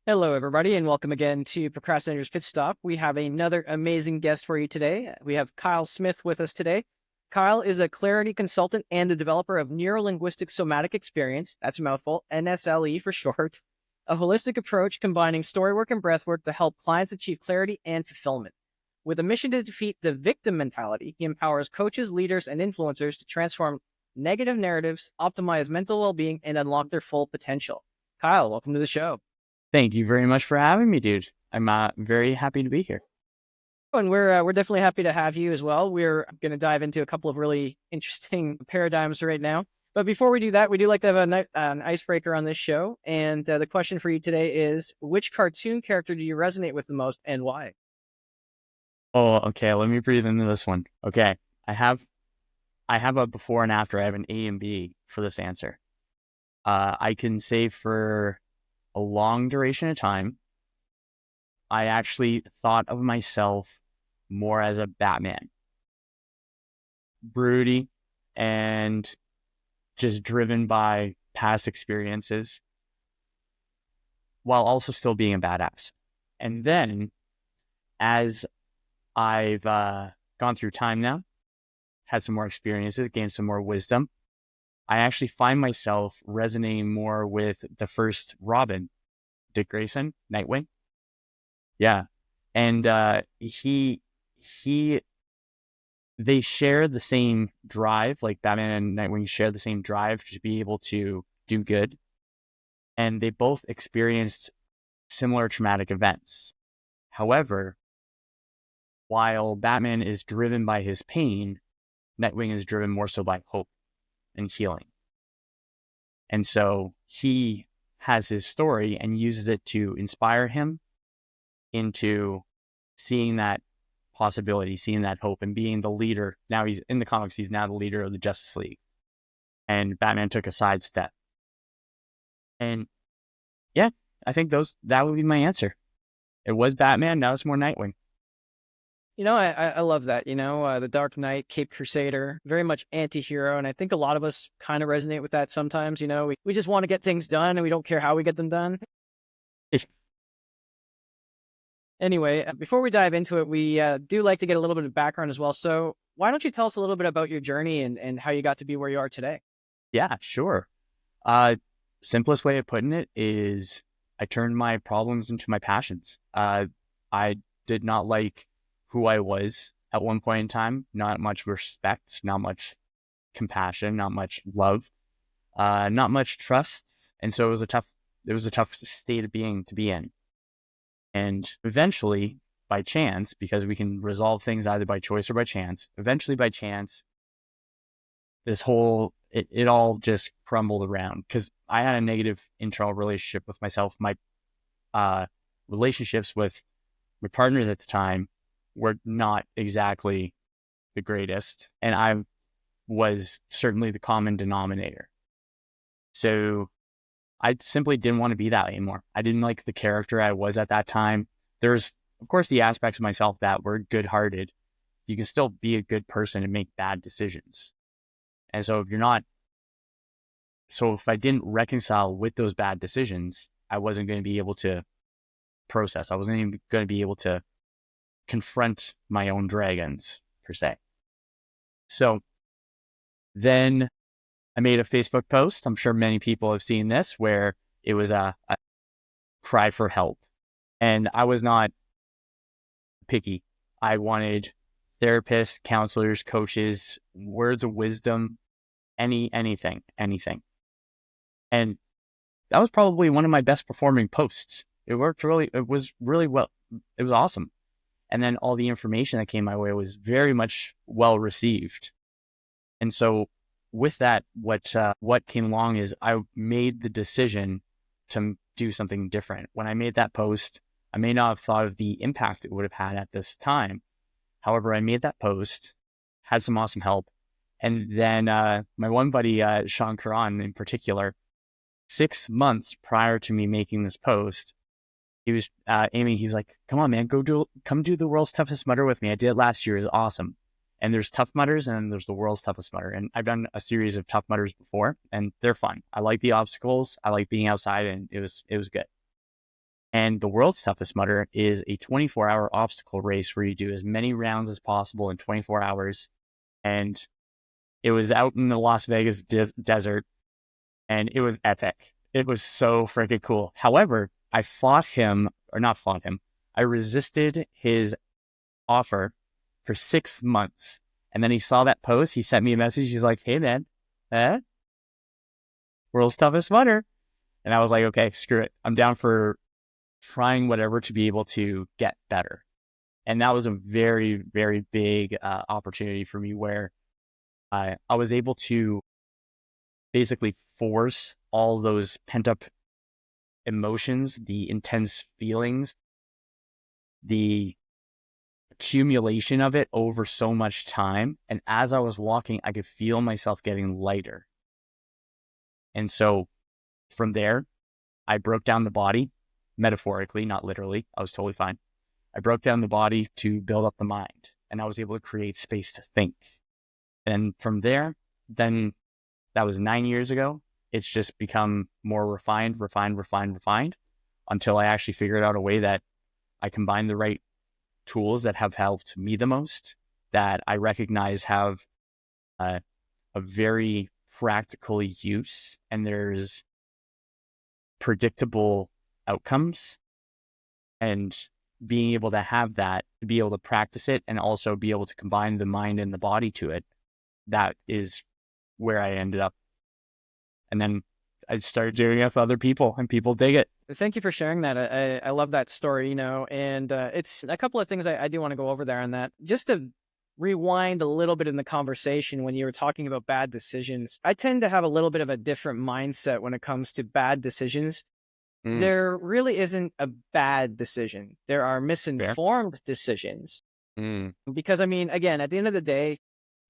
Hello, everybody, and welcome again to Procrastinator's Pit Stop. We have another amazing guest for you today. We have Kyle Smith with us today. Kyle is a clarity consultant and the developer of neuro-linguistic somatic experience. That's a mouthful, NSLE for short. A holistic approach combining storywork and breathwork to help clients achieve clarity and fulfillment. With a mission to defeat the victim mentality, he empowers coaches, leaders, and influencers to transform negative narratives, optimize mental well-being, and unlock their full potential. Kyle, welcome to the show. Thank you very much for having me, dude. I'm very happy to be here. And we're definitely happy to have you as well. We're going to dive into a couple of really interesting paradigms right now. But before we do that, we do like to have an icebreaker on this show. And the question for you today is, which cartoon character do you resonate with the most and why? Oh, okay. Let me breathe into this one. Okay. I have a before and after. I have an A and B for this answer. I can say for a long duration of time, I actually thought of myself more as a Batman. Broody and just driven by past experiences while also still being a badass. And then as I've gone through time now, had some more experiences, gained some more wisdom, I actually find myself resonating more with the first Robin, Dick Grayson, Nightwing. Yeah. And he they share the same drive, like Batman and Nightwing share the same drive to be able to do good. And they both experienced similar traumatic events. However, while Batman is driven by his pain, Nightwing is driven more so by hope and healing. And so he has his story and uses it to inspire him into seeing that possibility, seeing that hope, and being the leader. Now he's in the comics, he's now the leader of the Justice League. And Batman took a sidestep. And yeah, I think that would be my answer. It was Batman, now it's more Nightwing. I love that. The Dark Knight, Cape Crusader, very much anti-hero. And I think a lot of us kind of resonate with that sometimes. We just want to get things done and we don't care how we get them done. Anyway, before we dive into it, we do like to get a little bit of background as well. So why don't you tell us a little bit about your journey and how you got to be where you are today? Yeah, sure. Simplest way of putting it is I turned my problems into my passions. I did not like who I was at one point in time. Not much respect, not much compassion, not much love, not much trust. And so it was a tough state of being to be in. And eventually, by chance, because we can resolve things either by choice or by chance, eventually by chance, it all just crumbled around because I had a negative internal relationship with myself. My relationships with my partners at the time were not exactly the greatest, and I was certainly the common denominator. So I simply didn't want to be that anymore. I didn't like the character I was at that time. There's, of course, the aspects of myself that were good-hearted. You can still be a good person and make bad decisions. And so if I didn't reconcile with those bad decisions, I wasn't going to be able to process. I wasn't even going to be able to confront my own dragons, per se. So then I made a Facebook post. I'm sure many people have seen this, where it was a cry for help. And I was not picky. I wanted therapists, counselors, coaches, words of wisdom, anything. And that was probably one of my best performing posts. It was really well. It was awesome. And then all the information that came my way was very much well received. And so with that, what came along is I made the decision to do something different. When I made that post, I may not have thought of the impact it would have had at this time. However, I made that post, had some awesome help. And then my one buddy, Sean Curran in particular, 6 months prior to me making this post, he was aiming. He was like, "Come on, man, come do the world's toughest mutter with me. I did it last year. It was awesome." And there's tough mutters, and there's the world's toughest mutter. And I've done a series of tough mutters before, and they're fun. I like the obstacles. I like being outside, and it was good. And the world's toughest mudder is a 24-hour obstacle race where you do as many rounds as possible in 24 hours. And it was out in the Las Vegas desert, and it was epic. It was so freaking cool. However, I resisted his offer for 6 months. And then he saw that post. He sent me a message. He's like, "Hey, man, world's toughest mudder." And I was like, okay, screw it. I'm down for trying whatever to be able to get better. And that was a very, very big opportunity for me where I was able to basically force all those pent up emotions, the intense feelings, the accumulation of it over so much time. And as I was walking, I could feel myself getting lighter. And so from there, I broke down the body, metaphorically, not literally. I was totally fine. I broke down the body to build up the mind, and I was able to create space to think. And from there, then that was 9 years ago. It's just become more refined until I actually figured out a way that I combine the right tools that have helped me the most, that I recognize have a very practical use, and there's predictable outcomes, and being able to have that, to be able to practice it and also be able to combine the mind and the body to it, that is where I ended up. And then I started doing it with other people, and people dig it. Thank you for sharing that. I love that story, and it's a couple of things I do want to go over there on that. Just to rewind a little bit in the conversation when you were talking about bad decisions, I tend to have a little bit of a different mindset when it comes to bad decisions. There really isn't a bad decision. There are misinformed decisions. Because, again, at the end of the day,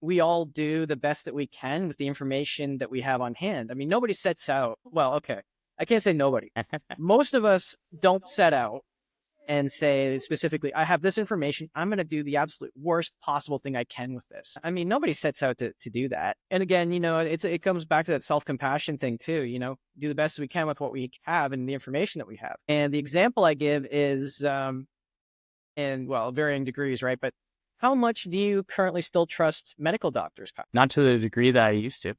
we all do the best that we can with the information that we have on hand. Nobody sets out. Well, okay, I can't say nobody. Most of us don't set out and say specifically, I have this information, I'm going to do the absolute worst possible thing I can with this. Nobody sets out to do that. And again, it comes back to that self-compassion thing too, do the best we can with what we have and the information that we have. And the example I give is, in, well, varying degrees, right? But how much do you currently still trust medical doctors, Kyle? Not to the degree that I used to.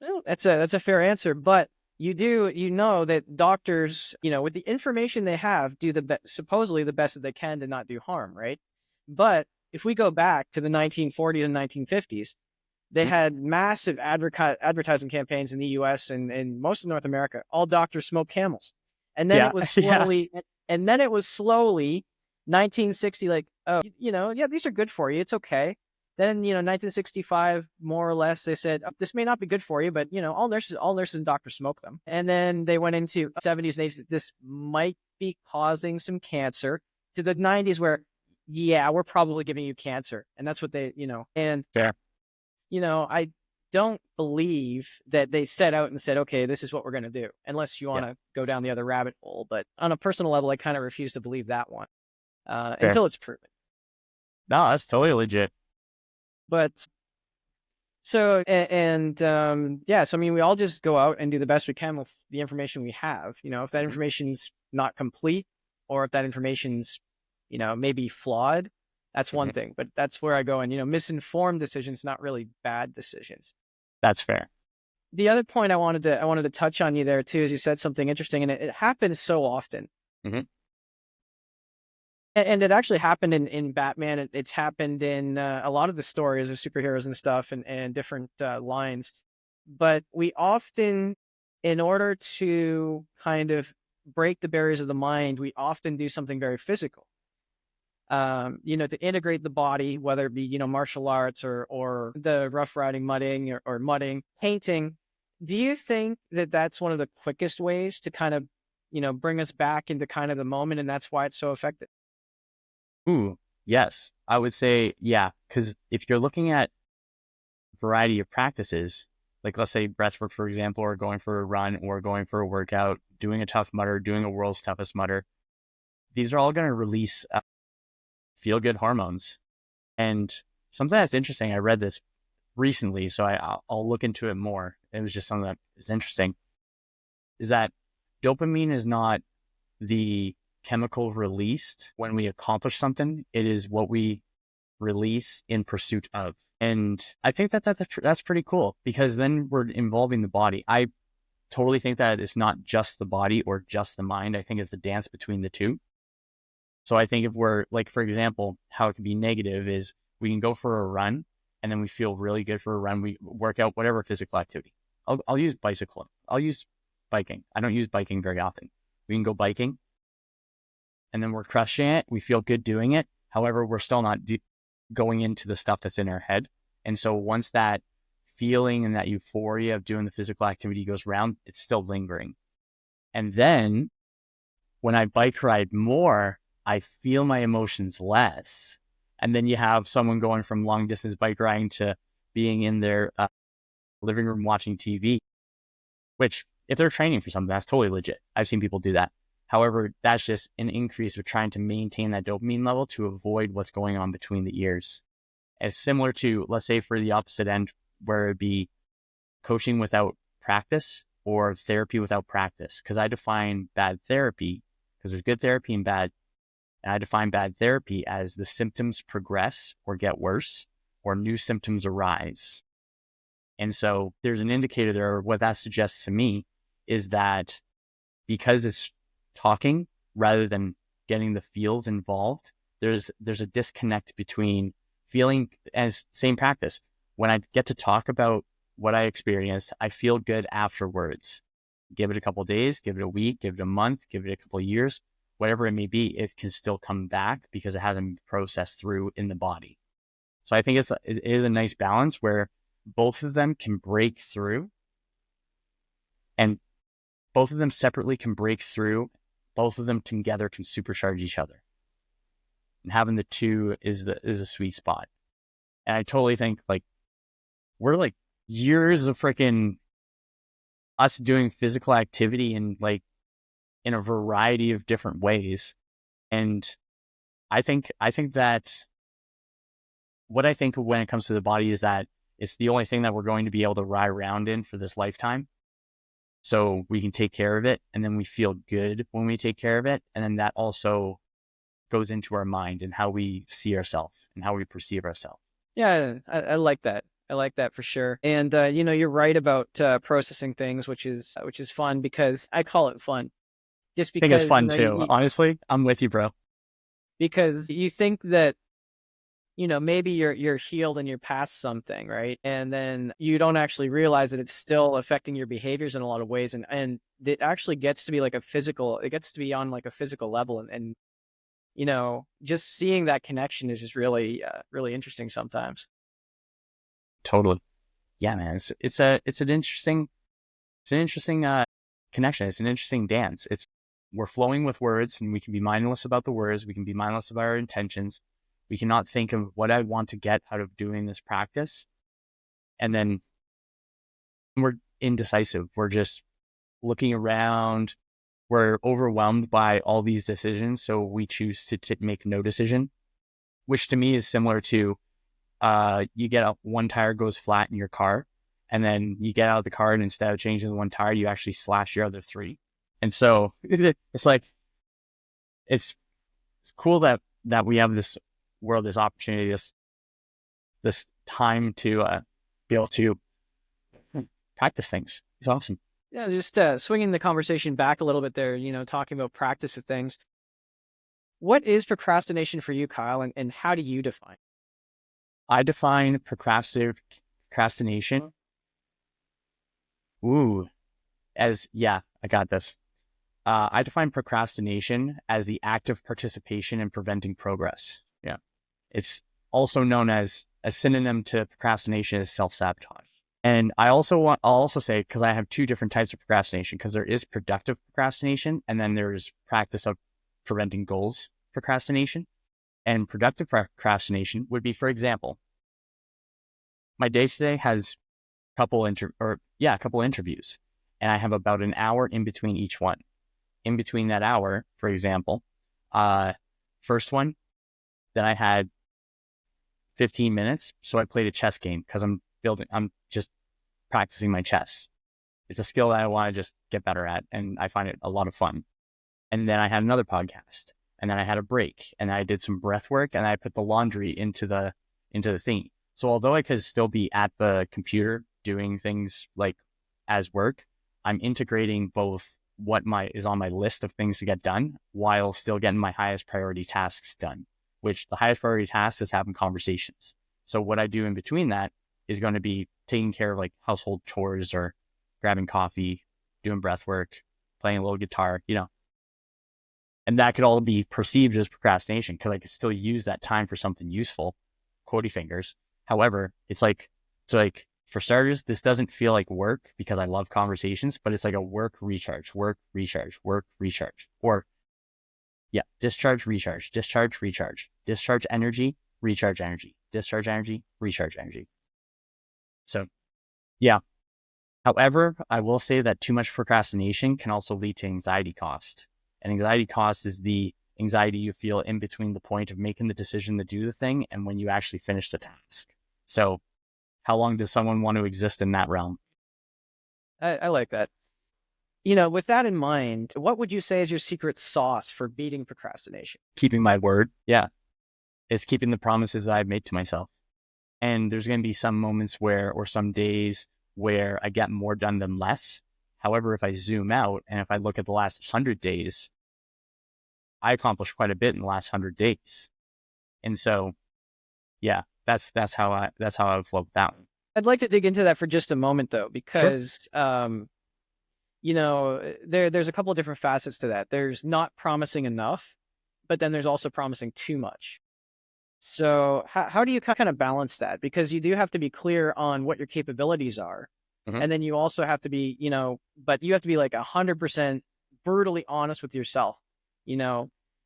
Well, that's a fair answer, but you know that doctors, with the information they have, do supposedly the best that they can to not do harm, right? But if we go back to the 1940s and 1950s, they had massive advertising campaigns in the U.S. and most of North America. All doctors smoke Camels, and then it was slowly, and then it was slowly 1960, like, oh, yeah, these are good for you. It's okay. Then, 1965, more or less, they said, oh, this may not be good for you, but, all nurses and doctors smoke them. And then they went into the 70s, and they said, this might be causing some cancer, to the 90s where, yeah, we're probably giving you cancer. And that's what they, and, Fair. I don't believe that they set out and said, okay, this is what we're going to do, unless you want to go down the other rabbit hole. But on a personal level, I kind of refuse to believe that one until it's proven. No, that's totally legit. But so, so we all just go out and do the best we can with the information we have. If that information's not complete, or if that information's, maybe flawed, that's one thing. But that's where I go. And, misinformed decisions, not really bad decisions. That's fair. The other point I wanted to touch on you there too, is you said something interesting, and it happens so often. And it actually happened in Batman. It's happened in a lot of the stories of superheroes and stuff, and different lines. But we often, in order to kind of break the barriers of the mind, we often do something very physical. To integrate the body, whether it be, martial arts or the rough riding, mudding or mudding, painting. Do you think that that's one of the quickest ways to kind of, bring us back into kind of the moment, and that's why it's so effective? Ooh, yes. I would say, yeah, because if you're looking at a variety of practices, like let's say breathwork, for example, or going for a run or going for a workout, doing a tough mudder, doing a world's toughest mudder, these are all going to release feel-good hormones. And something that's interesting, I read this recently, so I'll look into it more. It was just something that is interesting, is that dopamine is not the chemical released when we accomplish something. It is what we release in pursuit of. And I think that's pretty cool, because then we're involving the body. I totally think that it's not just the body or just the mind. I think it's the dance between the two. So I think if we're like, for example, how it can be negative is we can go for a run and then we feel really good for a run. We work out whatever physical activity. I'll use bicycling. I'll use biking. I don't use biking very often. We can go biking and then we're crushing it. We feel good doing it. However, we're still not going into the stuff that's in our head. And so once that feeling and that euphoria of doing the physical activity goes around, it's still lingering. And then when I bike ride more, I feel my emotions less. And then you have someone going from long distance bike riding to being in their living room watching TV, which if they're training for something, that's totally legit. I've seen people do that. However, that's just an increase of trying to maintain that dopamine level to avoid what's going on between the ears. It's similar to, let's say, for the opposite end, where it'd be coaching without practice or therapy without practice. Because I define bad therapy, because there's good therapy and bad. And I define bad therapy as the symptoms progress or get worse, or new symptoms arise. And so there's an indicator there. What that suggests to me is that because it's talking rather than getting the feels involved, there's a disconnect between feeling, as same practice. When I get to talk about what I experienced, I feel good afterwards. Give it a couple of days, give it a week, give it a month, give it a couple of years, whatever it may be, it can still come back because it hasn't been processed through in the body. So I think it is a nice balance where both of them can break through, and both of them separately can break through. Both of them together can supercharge each other. And having the two is a sweet spot. And I totally think like we're like years of freaking us doing physical activity and like in a variety of different ways. And I think that what I think when it comes to the body is that it's the only thing that we're going to be able to ride around in for this lifetime. So we can take care of it, and then we feel good when we take care of it. And then that also goes into our mind and how we see ourselves and how we perceive ourselves. Yeah, I like that. I like that for sure. And you're right about processing things, which is fun, because I call it fun. Just I think it's because fun too. Honestly, I'm with you, bro. because you think that maybe you're healed and you're past something, right? And then you don't actually realize that it's still affecting your behaviors in a lot of ways, and it actually gets to be like it gets to be on like a physical level, and just seeing that connection is just really really interesting sometimes. Totally. Yeah, man. It's an interesting connection. It's an interesting dance. We're flowing with words, and we can be mindless about the words. We can be mindless about our intentions. We cannot think of what I want to get out of doing this practice. And then we're indecisive. We're just looking around. We're overwhelmed by all these decisions. So we choose to make no decision, which to me is similar to you get up, one tire goes flat in your car, and then you get out of the car, and instead of changing the one tire, you actually slash your other three. And so it's like, it's cool that we have this world, this opportunity, this time to be able to practice things. It's awesome. Yeah, just swinging the conversation back a little bit there, talking about practice of things. What is procrastination for you, Kyle, and how do you define? I define procrastination. I got this. I define procrastination as the active participation in preventing progress. Yeah. It's also known as a synonym to procrastination is self-sabotage. And I'll also say, because I have two different types of procrastination, because there is productive procrastination, and then there's practice of preventing goals procrastination. And productive procrastination would be, for example, my day today has a couple interviews, and I have about an hour in between each one. In between that hour, for example, first one, then I had 15 minutes. So I played a chess game because I'm just practicing my chess. It's a skill that I want to just get better at, and I find it a lot of fun. And then I had another podcast, and then I had a break, and I did some breath work, and I put the laundry into the thing. So although I could still be at the computer doing things like as work, I'm integrating both what is on my list of things to get done while still getting my highest priority tasks done, which the highest priority task is having conversations. So what I do in between that is going to be taking care of like household chores or grabbing coffee, doing breath work, playing a little guitar, and that could all be perceived as procrastination because I could still use that time for something useful, quotey fingers. However, it's like for starters, this doesn't feel like work because I love conversations, but it's like a work recharge, work recharge, work recharge, or discharge, recharge, discharge, recharge, discharge energy, recharge energy, discharge energy, recharge energy. So yeah. However, I will say that too much procrastination can also lead to anxiety cost. And anxiety cost is the anxiety you feel in between the point of making the decision to do the thing and when you actually finish the task. So how long does someone want to exist in that realm? I like that. With that in mind, what would you say is your secret sauce for beating procrastination? Keeping my word. Yeah. It's keeping the promises that I've made to myself. And there's going to be some moments or some days where I get more done than less. However, if I zoom out and if I look at the last 100 days, I accomplished quite a bit in the last 100 days. And so, yeah, that's how I would flow with that one. I'd like to dig into that for just a moment, though, Sure. because there's a couple of different facets to that. There's not promising enough, but then there's also promising too much. So how do you kind of balance that? Because you do have to be clear on what your capabilities are. Mhm. And then you also have to be, but you have to be like 100% brutally honest with yourself.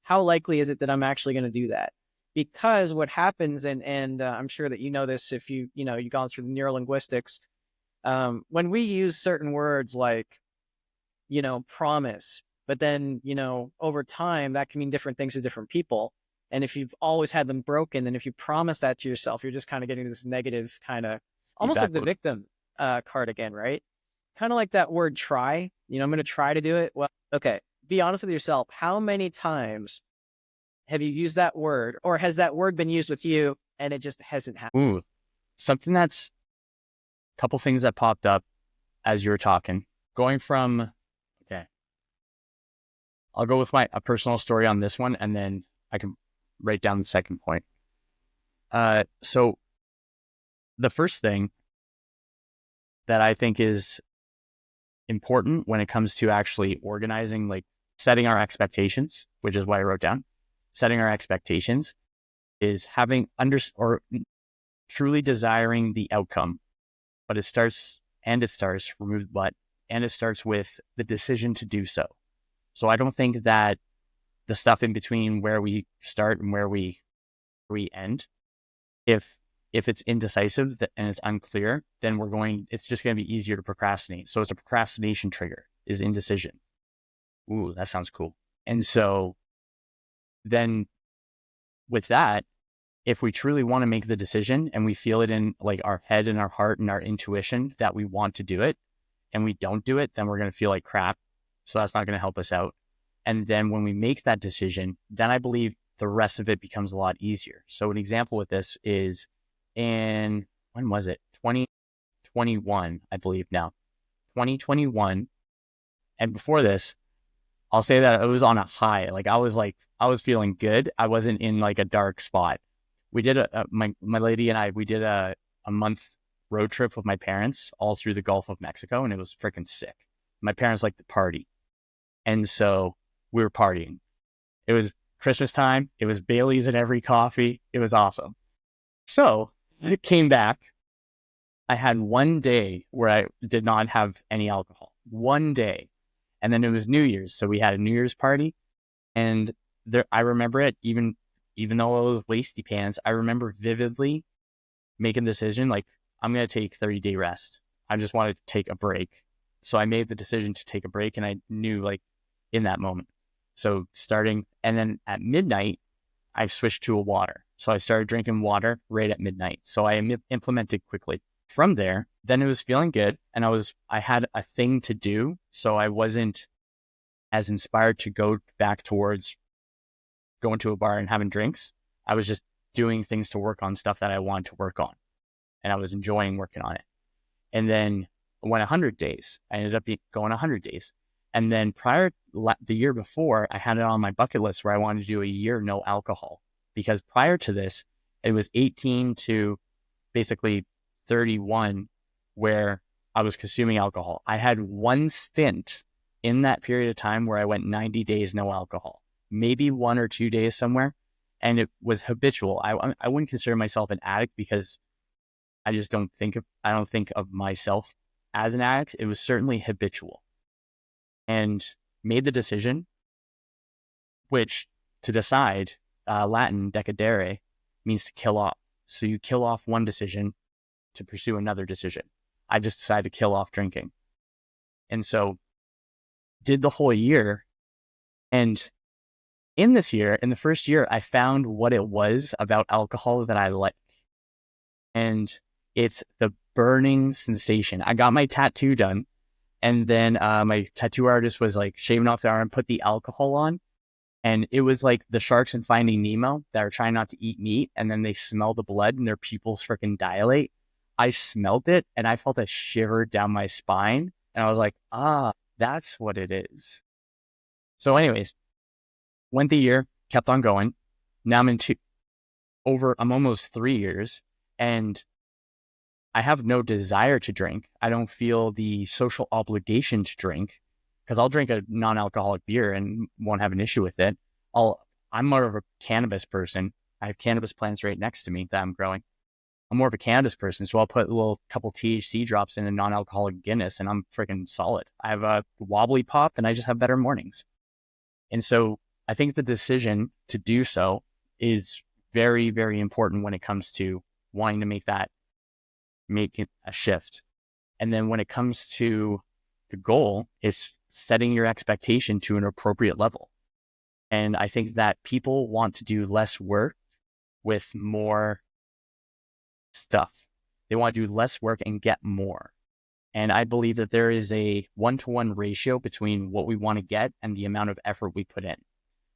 How likely is it that I'm actually going to do that? Because what happens, and I'm sure that you know this if you've gone through the neuro-linguistics, when we use certain words like, promise, but then, over time that can mean different things to different people. And if you've always had them broken, then if you promise that to yourself, you're just kind of getting this negative kind of almost like Feedback the loop. victim card again, right? Kind of like that word try, I'm going to try to do it. Well, okay. Be honest with yourself. How many times have you used that word, or has that word been used with you and it just hasn't happened? Ooh, something that's a couple things that popped up as you were talking. Going from, okay, I'll go with a personal story on this one, and then I can write down the second point. So the first thing that I think is important when it comes to actually organizing, like setting our expectations, which is what I wrote down, setting our expectations is having truly desiring the outcome, but it starts with the decision to do so. So I don't think that the stuff in between where we start and where we end, if it's indecisive and it's unclear, then it's just going to be easier to procrastinate. So it's a procrastination trigger is indecision. Ooh, that sounds cool. And so then with that, if we truly want to make the decision and we feel it in like our head and our heart and our intuition that we want to do it and we don't do it, then we're going to feel like crap. So that's not going to help us out. And then when we make that decision, then I believe the rest of it becomes a lot easier. So an example with this is when was it? 2021, I believe now. 2021. And before this, I'll say that it was on a high. Like I was feeling good. I wasn't in like a dark spot. We did my lady and I, we did a month road trip with my parents all through the Gulf of Mexico, and it was freaking sick. My parents like to party. And so we were partying. It was Christmas time. It was Bailey's in every coffee. It was awesome. So I came back. I had one day where I did not have any alcohol. One day. And then it was New Year's. So we had a New Year's party. And I remember it, even though it was wasty pants, I remember vividly making the decision, like, I'm going to take 30-day rest. I just wanted to take a break. So I made the decision to take a break, and I knew like in that moment. So and then at midnight, I switched to a water. So I started drinking water right at midnight. So I implemented quickly. From there, then it was feeling good, and I had a thing to do. So I wasn't as inspired to go back towards going to a bar and having drinks. I was just doing things to work on stuff that I wanted to work on, and I was enjoying working on it. And then I went 100 days. I ended up going 100 days. And then the year before, I had it on my bucket list where I wanted to do a year no alcohol, because prior to this, it was 18 to basically 31 where I was consuming alcohol. I had one stint in that period of time where I went 90 days no alcohol, maybe 1 or 2 days somewhere. And it was habitual. I wouldn't consider myself an addict because I don't think of myself as an addict. It was certainly habitual, and made the decision, which to decide, Latin decadere, means to kill off. So you kill off one decision to pursue another decision. I just decided to kill off drinking. And so did the whole year. And in this year, in the first year, I found what it was about alcohol that I like. And it's the burning sensation. I got my tattoo done, and then my tattoo artist was like shaving off the arm, put the alcohol on. And it was like the sharks in Finding Nemo that are trying not to eat meat, and then they smell the blood and their pupils freaking dilate. I smelled it and I felt a shiver down my spine. And I was like, that's what it is. So anyways, went the year, kept on going. Now I'm almost 3 years, and I have no desire to drink. I don't feel the social obligation to drink, because I'll drink a non-alcoholic beer and won't have an issue with it. I'm more of a cannabis person. I have cannabis plants right next to me that I'm growing. I'm more of a cannabis person, so I'll put a little couple THC drops in a non-alcoholic Guinness, and I'm freaking solid. I have a wobbly pop, and I just have better mornings. And so I think the decision to do so is very, very important when it comes to wanting to make it a shift. And then when it comes to the goal, it's setting your expectation to an appropriate level. And I think that people want to do less work with more stuff. They want to do less work and get more. And I believe that there is a 1-to-1 ratio between what we want to get and the amount of effort we put in.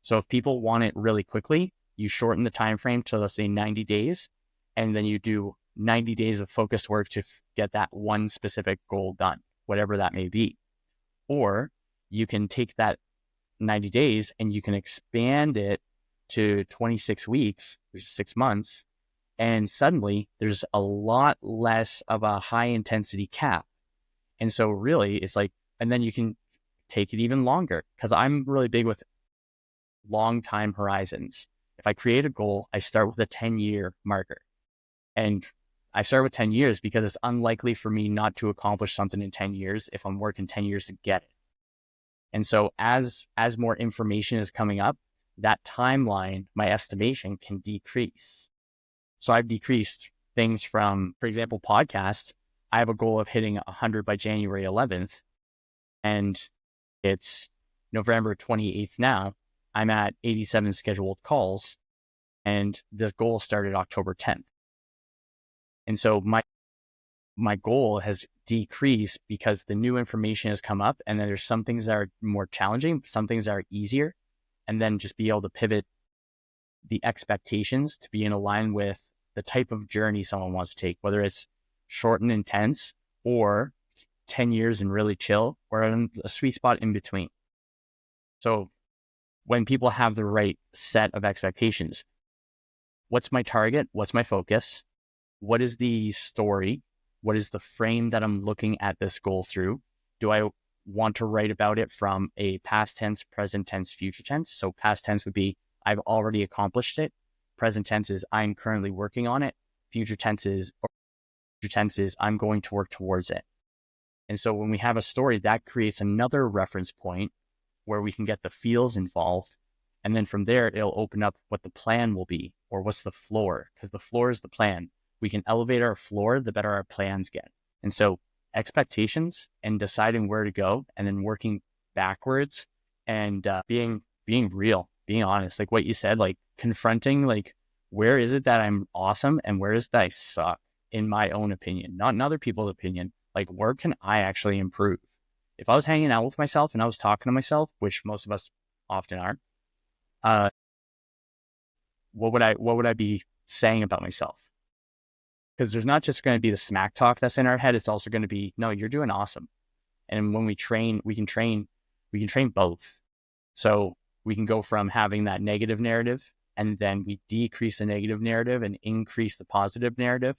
So if people want it really quickly, you shorten the time frame to, let's say, 90 days, and then you do 90 days of focused work to get that one specific goal done, whatever that may be. Or you can take that 90 days and you can expand it to 26 weeks, which is 6 months. And suddenly there's a lot less of a high intensity cap. And so really it's like, and then you can take it even longer, because I'm really big with long time horizons. If I create a goal, I start with a 10-year marker. And I start with 10 years because it's unlikely for me not to accomplish something in 10 years if I'm working 10 years to get it. And so as more information is coming up, that timeline, my estimation, can decrease. So I've decreased things from, for example, podcasts. I have a goal of hitting 100 by January 11th, and it's November 28th now. I'm at 87 scheduled calls, and this goal started October 10th. And so my goal has decreased because the new information has come up, and then there's some things that are more challenging, some things that are easier, and then just be able to pivot the expectations to be in line with the type of journey someone wants to take, whether it's short and intense or 10 years and really chill, or a sweet spot in between. So when people have the right set of expectations, what's my target? What's my focus? What is the story? What is the frame that I'm looking at this goal through? Do I want to write about it from a past tense, present tense, future tense? So past tense would be, I've already accomplished it. Present tense is, I'm currently working on it. Future tense is, I'm going to work towards it. And so when we have a story, that creates another reference point where we can get the feels involved. And then from there, it'll open up what the plan will be, or what's the floor, because the floor is the plan. We can elevate our floor, the better our plans get. And so expectations and deciding where to go, and then working backwards, and being real, being honest, like what you said, like confronting, like, where is it that I'm awesome and where is it that I suck, in my own opinion, not in other people's opinion. Like, where can I actually improve? If I was hanging out with myself and I was talking to myself, which most of us often are, what would I be saying about myself? Because there's not just going to be the smack talk that's in our head. It's also going to be, no, you're doing awesome. And when we train, we can train both. So we can go from having that negative narrative, and then we decrease the negative narrative and increase the positive narrative,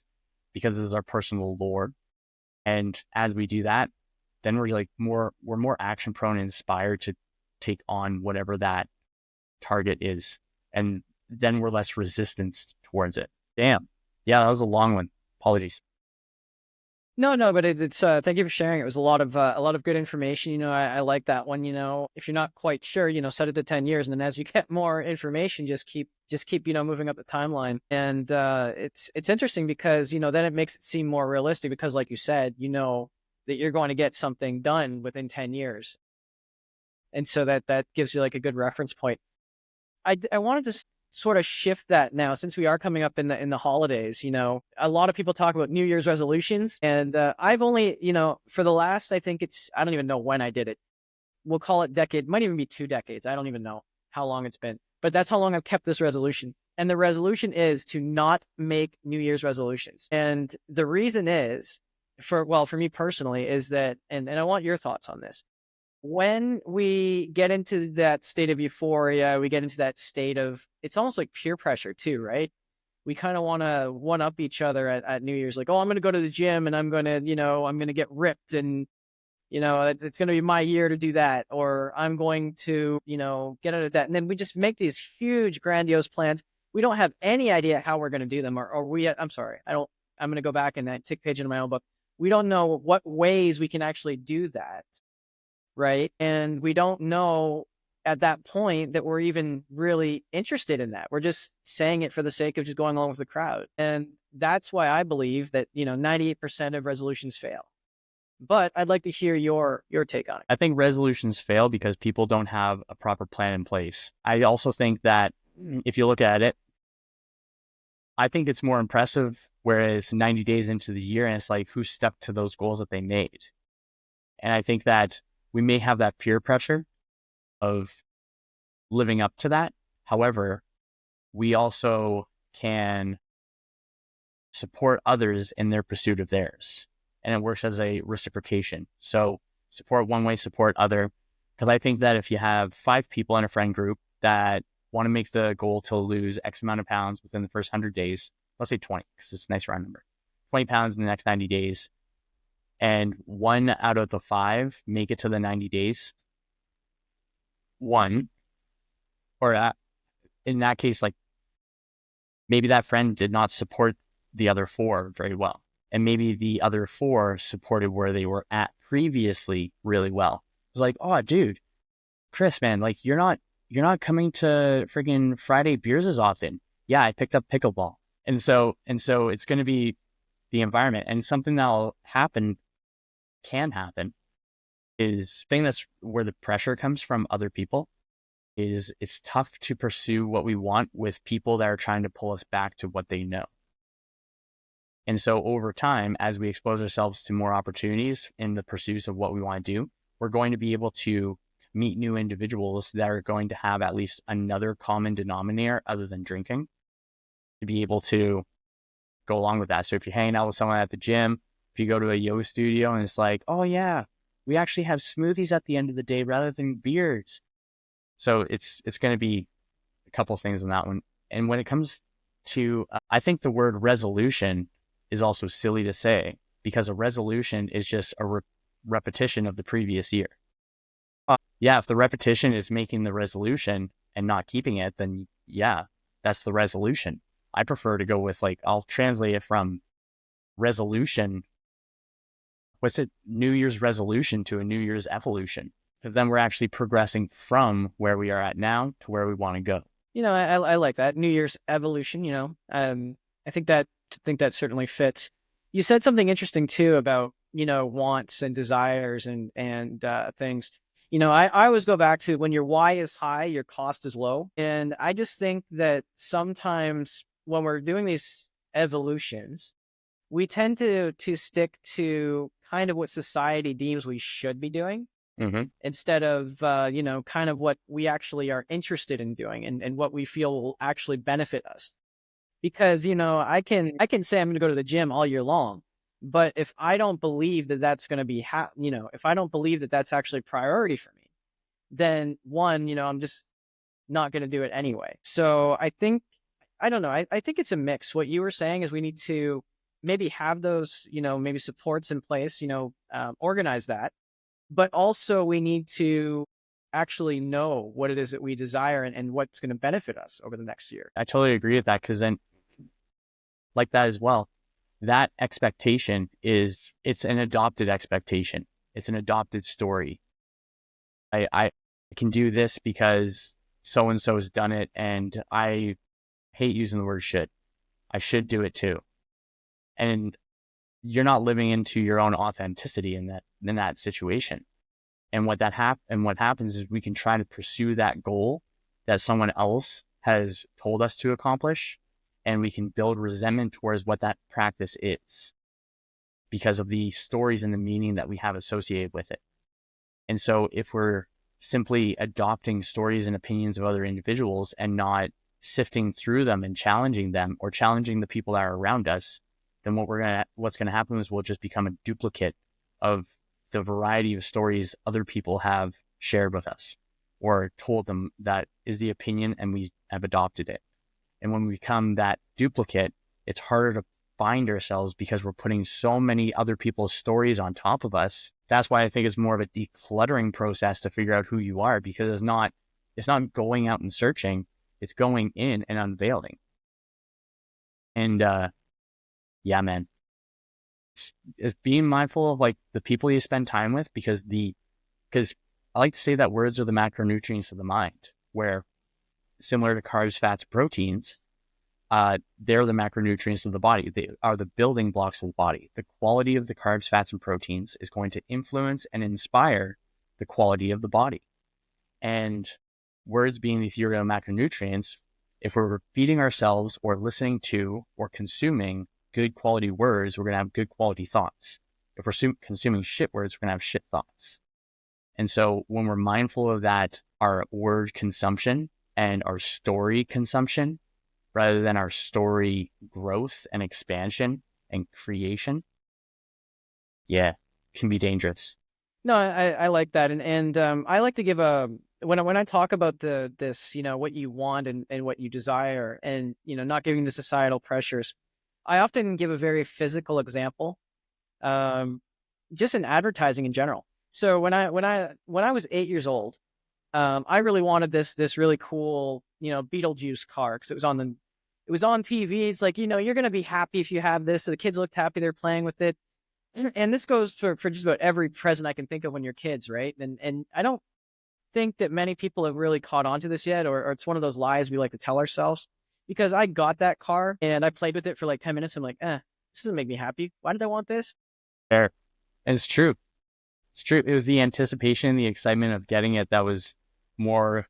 because this is our personal lore. And as we do that, then we're more action prone and inspired to take on whatever that target is. And then we're less resistant towards it. Damn. Yeah, that was a long one. Apologies. No, but it's thank you for sharing. It was a lot of good information. I like that one. If you're not quite sure, set it to 10 years, and then as you get more information, just keep moving up the timeline. And it's interesting because then it makes it seem more realistic, because like you said, that you're going to get something done within 10 years, and so that gives you like a good reference point. I wanted to sort of shift that now, since we are coming up in the holidays. A lot of people talk about New Year's resolutions, and I've only, for the last, I don't even know when I did it. We'll call it decade, might even be 2 decades. I don't even know how long it's been, but that's how long I've kept this resolution. And the resolution is to not make New Year's resolutions. And the reason is, for me personally, is that, and I want your thoughts on this. When we get into that state of euphoria, we get into that state of, it's almost like peer pressure too, right? We kind of want to one up each other at New Year's, like, oh, I'm going to go to the gym and I'm going to get ripped, and, it's going to be my year to do that, or I'm going to, get out of that. And then we just make these huge, grandiose plans. We don't have any idea how we're going to do them, I'm sorry, I'm going to go back and take a page into my own book. We don't know what ways we can actually do that. Right. And we don't know at that point that we're even really interested in that. We're just saying it for the sake of just going along with the crowd. And that's why I believe that, 98% of resolutions fail. But I'd like to hear your take on it. I think resolutions fail because people don't have a proper plan in place. I also think that if you look at it, I think it's more impressive whereas 90 days into the year, and it's like, who stuck to those goals that they made? And I think that we may have that peer pressure of living up to that. However, we also can support others in their pursuit of theirs. And it works as a reciprocation. So support one way, support other. Because I think that if you have 5 people in a friend group that want to make the goal to lose X amount of pounds within the first 100 days, let's say 20, because it's a nice round number, 20 pounds in the next 90 days, and 1 out of the 5 make it to the 90 days, in that case, like, maybe that friend did not support the other 4 very well. And maybe the other 4 supported where they were at previously really well. It was like, oh, dude, Chris, man, like, you're not coming to friggin' Friday beers as often. Yeah, I picked up pickleball. And so it's going to be the environment. And something that'll can happen is thing that's where the pressure comes from other people is it's tough to pursue what we want with people that are trying to pull us back to what they know. And so over time, as we expose ourselves to more opportunities in the pursuits of what we want to do, we're going to be able to meet new individuals that are going to have at least another common denominator other than drinking to be able to go along with that. So if you're hanging out with someone at the gym, if you go to a yoga studio and it's like, oh yeah, we actually have smoothies at the end of the day rather than beers. So it's going to be a couple of things on that one. And when it comes to, I think the word resolution is also silly to say, because a resolution is just a repetition of the previous year. Yeah, if the repetition is making the resolution and not keeping it, then yeah, that's the resolution. I prefer to go with, like, I'll translate it from resolution. What's it? New Year's resolution to a New Year's evolution. But then we're actually progressing from where we are at now to where we want to go. I like that New Year's evolution. I think that certainly fits. You said something interesting too about wants and desires and things. I always go back to, when your why is high, your cost is low. And I just think that sometimes when we're doing these evolutions, we tend to stick to kind of what society deems we should be doing Mm-hmm. instead of, kind of what we actually are interested in doing and what we feel will actually benefit us. Because, I can say I'm going to go to the gym all year long, but if I don't believe that that's going to be, if I don't believe that that's actually a priority for me, then one, I'm just not going to do it anyway. So I don't know. I think it's a mix. What you were saying is we need to maybe have those, maybe supports in place, organize that, but also we need to actually know what it is that we desire and what's going to benefit us over the next year. I totally agree with that, because then, like that as well, that expectation it's an adopted expectation. It's an adopted story. I can do this because so and so has done it, and I hate using the word should. I should do it too. And you're not living into your own authenticity in that situation. And what happens is we can try to pursue that goal that someone else has told us to accomplish, and we can build resentment towards what that practice is because of the stories and the meaning that we have associated with it. And so if we're simply adopting stories and opinions of other individuals and not sifting through them and challenging them or challenging the people that are around us, then what's going to happen is we'll just become a duplicate of the variety of stories other people have shared with us or told them that is the opinion, and we have adopted it. And when we become that duplicate, it's harder to find ourselves because we're putting so many other people's stories on top of us. That's why I think it's more of a decluttering process to figure out who you are, because it's not going out and searching, it's going in and unveiling. And yeah, man, it's being mindful of like the people you spend time with, because I like to say that words are the macronutrients of the mind, where similar to carbs, fats, proteins, they're the macronutrients of the body. They are the building blocks of the body. The quality of the carbs, fats, and proteins is going to influence and inspire the quality of the body. And words being the ethereal macronutrients, if we're feeding ourselves or listening to or consuming good quality words, we're going to have good quality thoughts. If we're consuming shit words, we're going to have shit thoughts. And so when we're mindful of that, our word consumption and our story consumption, rather than our story growth and expansion and creation, yeah, can be dangerous. No, I like that. And I like to give when I talk about this, what you want and what you desire and, not giving the societal pressures, I often give a very physical example, just in advertising in general. So when I was 8 years old, I really wanted this really cool, Beetlejuice car because it was on TV. It's like, you're going to be happy if you have this. So the kids looked happy. They're playing with it. And this goes for just about every present I can think of when you're kids, right? And I don't think that many people have really caught on to this yet, or it's one of those lies we like to tell ourselves. Because I got that car and I played with it for like 10 minutes. I'm like, this doesn't make me happy. Why did I want this? Fair. And it's true. It's true. It was the anticipation, the excitement of getting it that was more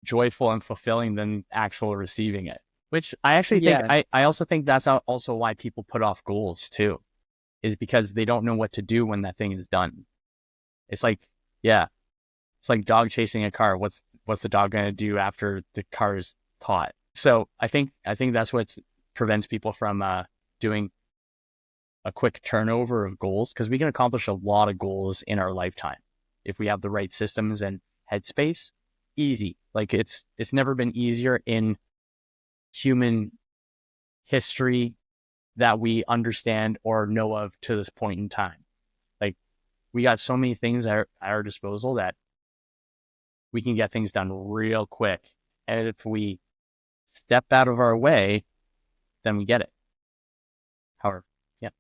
joyful and fulfilling than actual receiving it. Which I actually think, Yeah. I also think that's also why people put off goals too, is because they don't know what to do when that thing is done. It's like, yeah, it's like dog chasing a car. What's the dog going to do after the car is caught? So I think that's what prevents people from doing a quick turnover of goals, because we can accomplish a lot of goals in our lifetime if we have the right systems and headspace. Easy. Like it's never been easier in human history that we understand or know of to this point in time. Like we got so many things at our disposal that we can get things done real quick. And if we step out of our way, then we get it. However, yeah.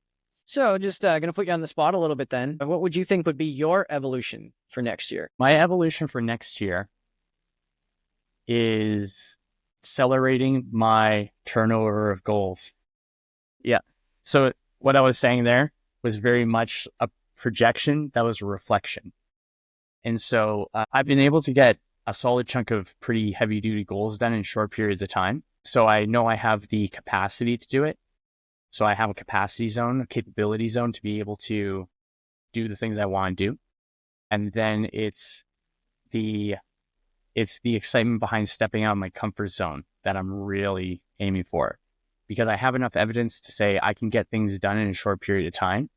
So just going to put you on the spot a little bit then. What would you think would be your evolution for next year? My evolution for next year is accelerating my turnover of goals. Yeah. So what I was saying there was very much a projection that was a reflection. And so I've been able to get a solid chunk of pretty heavy duty goals done in short periods of time. So I know I have the capacity to do it. So I have a capacity zone, a capability zone to be able to do the things I want to do. And then it's the excitement behind stepping out of my comfort zone that I'm really aiming for, because I have enough evidence to say I can get things done in a short period of time.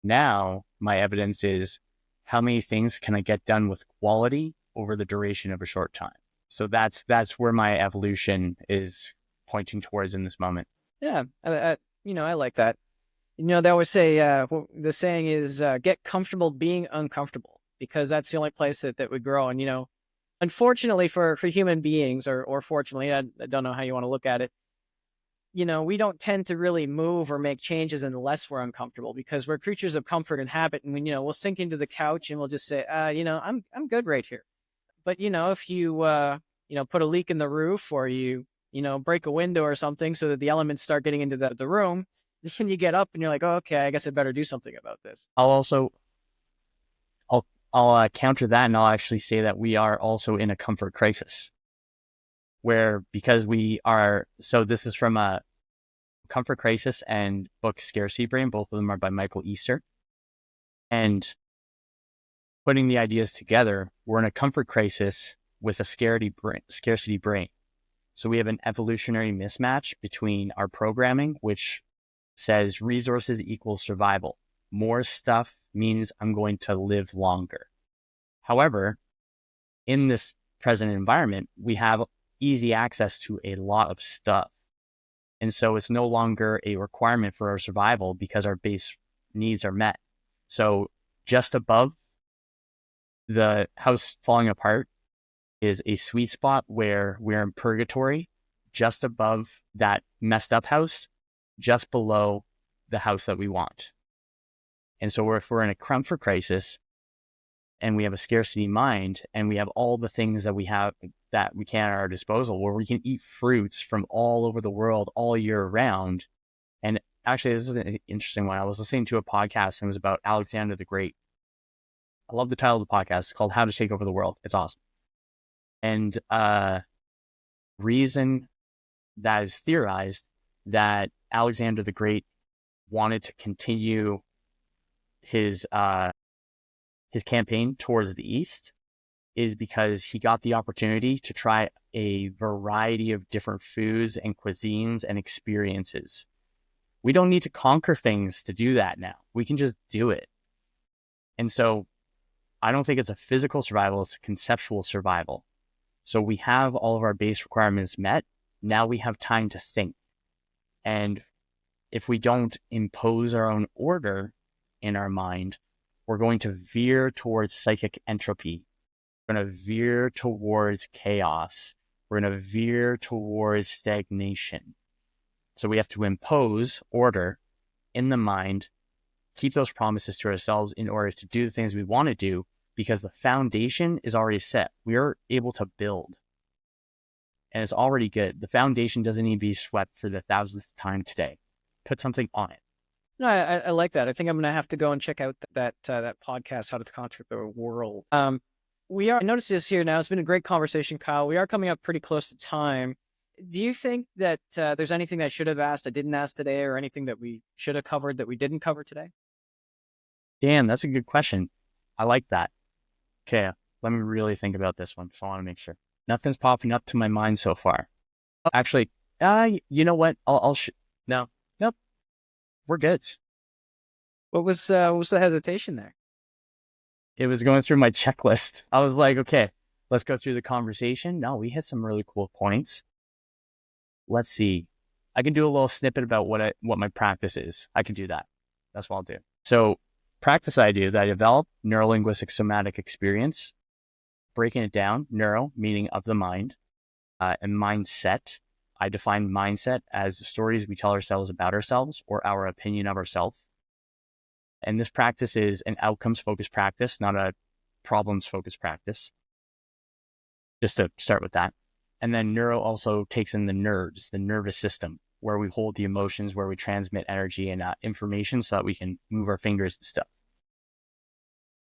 Now my evidence is how many things can I get done with quality over the duration of a short time. So that's where my evolution is pointing towards in this moment. Yeah, I like that. They always say the saying is get comfortable being uncomfortable, because that's the only place that we grow. And unfortunately for human beings, or fortunately, I don't know how you want to look at it. We don't tend to really move or make changes unless we're uncomfortable, because we're creatures of comfort and habit. And we'll sink into the couch and we'll just say, I'm good right here. But if you put a leak in the roof, or you break a window or something, so that the elements start getting into the room, then you get up and you're like, oh, okay, I guess I better do something about this. I'll counter that, and I'll actually say that we are also in a comfort crisis, where because we are. So this is from a Comfort Crisis and book Scarcity Brain. Both of them are by Michael Easter. And putting the ideas together, we're in a comfort crisis with a scarcity brain. So we have an evolutionary mismatch between our programming, which says resources equals survival. More stuff means I'm going to live longer. However, in this present environment, we have easy access to a lot of stuff. And so it's no longer a requirement for our survival because our base needs are met. So just above the house falling apart is a sweet spot where we're in purgatory, just above that messed up house, just below the house that we want. And so if we're in a comfort crisis and we have a scarcity mind, and we have all the things that we can at our disposal, where we can eat fruits from all over the world all year round. And actually, this is an interesting one. I was listening to a podcast, and it was about Alexander the Great. I love the title of the podcast. It's called How to Take Over the World. It's awesome. And reason that is theorized that Alexander the Great wanted to continue his campaign towards the east is because he got the opportunity to try a variety of different foods and cuisines and experiences. We don't need to conquer things to do that now. We can just do it. And so I don't think it's a physical survival, it's a conceptual survival. So we have all of our base requirements met. Now we have time to think. And if we don't impose our own order in our mind, we're going to veer towards psychic entropy. We're going to veer towards chaos. We're going to veer towards stagnation. So we have to impose order in the mind, keep those promises to ourselves in order to do the things we want to do, because the foundation is already set. We are able to build. And it's already good. The foundation doesn't need to be swept for the 1,000th time today. Put something on it. No, I like that. I think I'm going to have to go and check out that podcast, How to Conquer the World. I noticed this here now. It's been a great conversation, Kyle. We are coming up pretty close to time. Do you think that there's anything I should have asked I didn't ask today, or anything that we should have covered that we didn't cover today? Dan, that's a good question. I like that. Okay, let me really think about this one, so I want to make sure. Nothing's popping up to my mind so far. Actually, you know what? No, nope. We're good. What was the hesitation there? It was going through my checklist. I was like, okay, let's go through the conversation. No, we hit some really cool points. Let's see. I can do a little snippet about what my practice is. I can do that. That's what I'll do. So practice I do is I develop neuro-linguistic somatic experience, breaking it down, neuro, meaning of the mind, and mindset. I define mindset as the stories we tell ourselves about ourselves, or our opinion of ourselves. And this practice is an outcomes-focused practice, not a problems-focused practice. Just to start with that. And then neuro also takes in the nerves, the nervous system, where we hold the emotions, where we transmit energy and information so that we can move our fingers and stuff.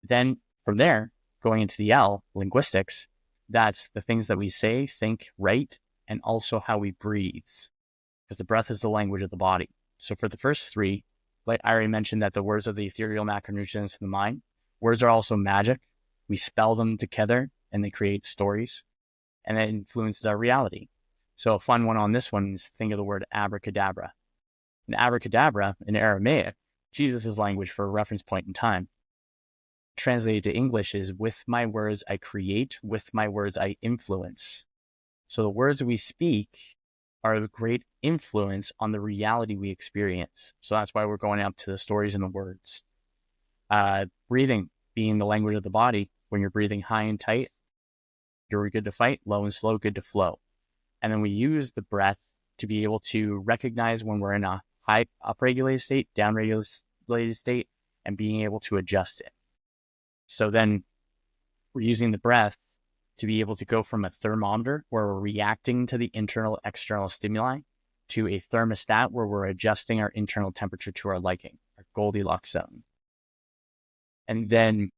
Then from there, going into the L, linguistics, that's the things that we say, think, write, and also how we breathe, because the breath is the language of the body. So for the first three, like I already mentioned that the words are the ethereal macronutrients in the mind. Words are also magic. We spell them together and they create stories, and it influences our reality. So a fun one on this one is think of the word abracadabra. And abracadabra in Aramaic, Jesus' language for a reference point in time, translated to English is with my words I create, with my words I influence. So the words we speak are of great influence on the reality we experience. So that's why we're going up to the stories and the words. Breathing being the language of the body. When you're breathing high and tight, you're good to fight, low and slow, good to flow. And then we use the breath to be able to recognize when we're in a high upregulated state, downregulated state, and being able to adjust it. So then we're using the breath to be able to go from a thermometer where we're reacting to the internal external stimuli to a thermostat where we're adjusting our internal temperature to our liking, our Goldilocks zone. And then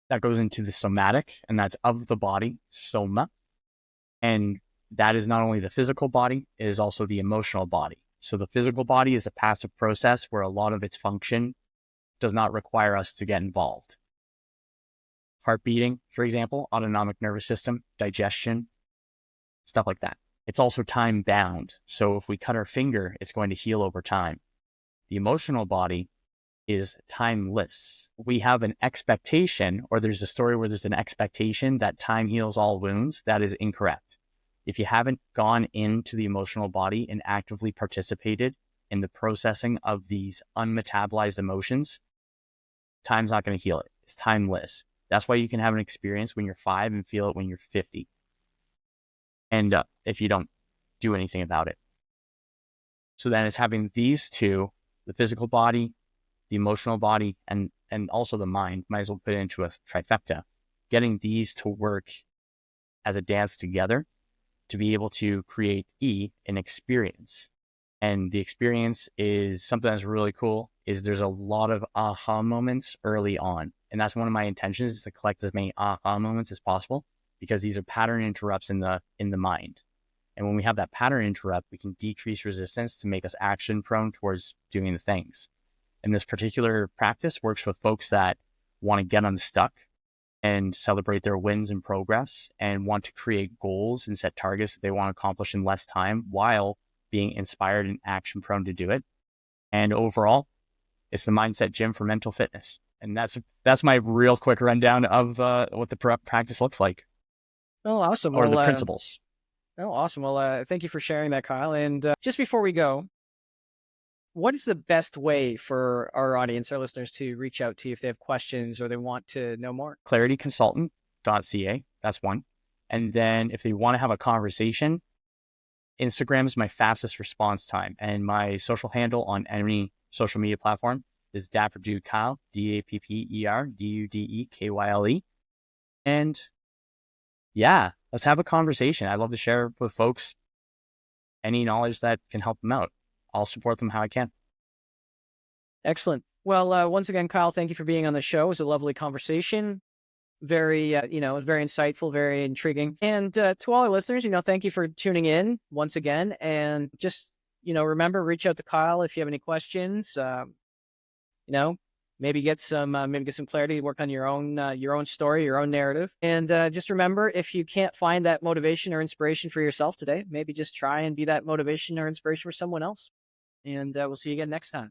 that goes into the somatic, and that's of the body, soma. And that is not only the physical body, it is also the emotional body. So the physical body is a passive process where a lot of its function does not require us to get involved. Heart beating, for example, autonomic nervous system, digestion, stuff like that. It's also time bound. So if we cut our finger, it's going to heal over time. The emotional body is timeless. We have an expectation, or there's a story where there's an expectation that time heals all wounds. That is incorrect. If you haven't gone into the emotional body and actively participated in the processing of these unmetabolized emotions, time's not going to heal it. It's timeless. That's why you can have an experience when you're 5 and feel it when you're 50. And if you don't do anything about it. So then it's having these two, the physical body, the emotional body, and also the mind, might as well put it into a trifecta, getting these to work as a dance together to be able to create an experience. And the experience is something that's really cool, is there's a lot of aha moments early on. And that's one of my intentions, is to collect as many aha moments as possible, because these are pattern interrupts in the mind. And when we have that pattern interrupt, we can decrease resistance to make us action prone towards doing the things. And this particular practice works with folks that want to get unstuck and celebrate their wins and progress and want to create goals and set targets that they want to accomplish in less time while being inspired and action prone to do it. And overall, it's the mindset gym for mental fitness. And that's my real quick rundown of what the practice looks like. Oh, awesome. Or the principles. Oh, awesome. Well, thank you for sharing that, Kyle. And just before we go, what is the best way for our audience, our listeners, to reach out to you if they have questions or they want to know more? clarityconsultant.ca. That's one. And then if they want to have a conversation, Instagram is my fastest response time. And my social handle on any social media platform is Dapper Dude Kyle, DapperDudeKyle. And yeah, let's have a conversation. I'd love to share with folks any knowledge that can help them out. I'll support them how I can. Excellent. Well, once again, Kyle, thank you for being on the show. It was a lovely conversation. Very, very insightful, very intriguing. And to all our listeners, thank you for tuning in once again. And just, remember, reach out to Kyle if you have any questions. Maybe get some clarity, work on your own story, your own narrative. And just remember, if you can't find that motivation or inspiration for yourself today, maybe just try and be that motivation or inspiration for someone else. And we'll see you again next time.